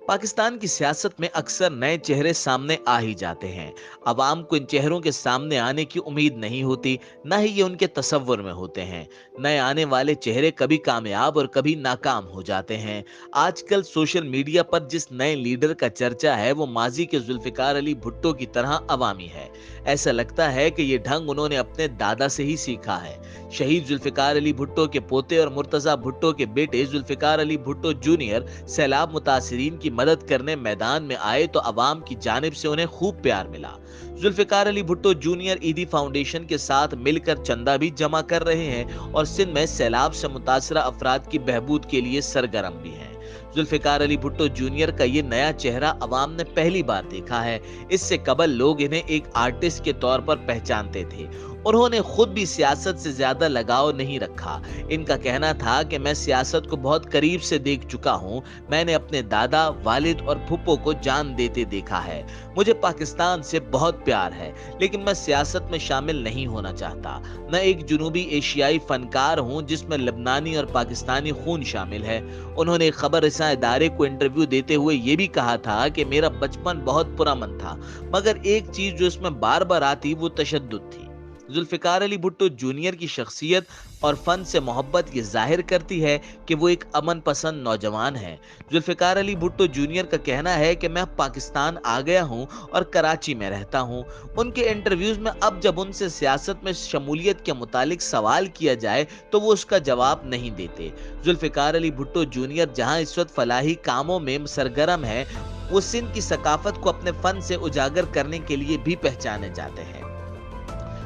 पाकिस्तान की सियासत में अक्सर नए चेहरे सामने आ ही जाते हैं। अवाम को इन चेहरों के सामने आने की उम्मीद नहीं होती, न ही ये उनके तसव्वुर में होते हैं। नए आने वाले चेहरे कभी कामयाब और कभी नाकाम हो जाते हैं। आजकल सोशल मीडिया पर जिस नए लीडर का चर्चा है वो माजी के जुल्फिकार अली भुट्टो की तरह अवामी है। ऐसा लगता है कि ये ढंग उन्होंने अपने दादा से ही सीखा है। शहीद जुल्फिकार अली भुट्टो के पोते और मुर्तजा भुट्टो के बेटे जुल्फिकार अली भुट्टो जूनियर सैलाब मुतासिरीन की मदद करने मैदान में आए तो अवाम की जानिब से उन्हें खूब प्यार मिला। जुल्फिकार अली भुट्टो जूनियर ईदी फाउंडेशन के साथ मिलकर चंदा भी जमा कर रहे हैं और सिंध में सैलाब से मुतासरा अफराद की बहबूद के लिए सरगर्म भी हैं। जुल्फिकार अली भुट्टो जूनियर का ये नया चेहरा अवाम ने पहली बार देखा है। इससे कबल लोग इन्हें एक आर्टिस्ट के तौर पर पहचानते थे। उन्होंने खुद भी सियासत से ज्यादा लगाव नहीं रखा। इनका कहना था कि मैं सियासत को बहुत करीब से देख चुका हूं। मैंने अपने दादा, वालिद और फुप्पो को जान देते देखा है। मुझे पाकिस्तान से बहुत प्यार है, लेकिन मैं सियासत में शामिल नहीं होना चाहता। मैं एक जुनूबी एशियाई फनकार हूं जिसमें लबनानी और पाकिस्तानी खून शामिल है। उन्होंने खबर रिसां इदारे को इंटरव्यू देते हुए ये भी कहा था कि मेरा बचपन बहुत पुरअमन था, मगर एक चीज जो इसमें बार बार आती वो तशद्दुद थी। जुल्फिकार अली भुट्टो जूनियर की शख्सियत और फन से मोहब्बत ये जाहिर करती है कि वो एक अमन पसंद नौजवान है। जुल्फिकार अली भुट्टो जूनियर का कहना है कि मैं पाकिस्तान आ गया हूं और कराची में रहता हूं। उनके इंटरव्यूज में अब जब उनसे सियासत में शमूलियत के मुतालिक सवाल किया जाए तो वो उसका जवाब नहीं देते। जुल्फिकार अली भुट्टो जूनियर जहां इस वक्त फलाही कामों में सरगर्म है, वो सिंध की सकाफत को अपने फन से उजागर करने के लिए भी पहचाने जाते हैं।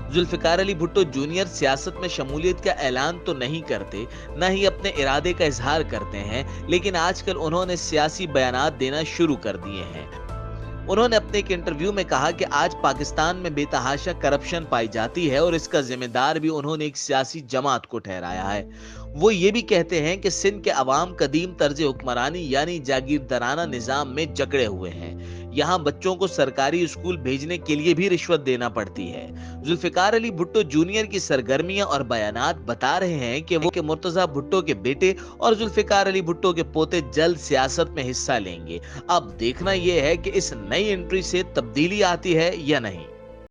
जुल्फिकार अली भुट्टो जूनियर सियासत में शमूलियत का ऐलान तो नहीं करते, न ही अपने इरादे का इजहार करते हैं, लेकिन आजकल उन्होंने सियासी बयानात देना शुरू कर दिए हैं। उन्होंने अपने एक इंटरव्यू में कहा कि आज पाकिस्तान में बेतहाशा करप्शन पाई जाती है और इसका जिम्मेदार भी उन्होंने एक सियासी जमात को ठहराया है। वो ये भी कहते हैं कि सिंध के अवाम कदीम तर्ज हुक्मरानी यानी जागीरदाराना निजाम में जकड़े हुए हैं। यहाँ बच्चों को सरकारी स्कूल भेजने के लिए भी रिश्वत देना पड़ती है। जुल्फिकार अली भुट्टो जूनियर की सरगर्मियां और बयानात बता रहे हैं कि वो मुर्तजा भुट्टो के बेटे और जुल्फिकार अली भुट्टो के पोते जल्द सियासत में हिस्सा लेंगे। अब देखना यह है कि इस नई एंट्री से तब्दीली आती है या नहीं।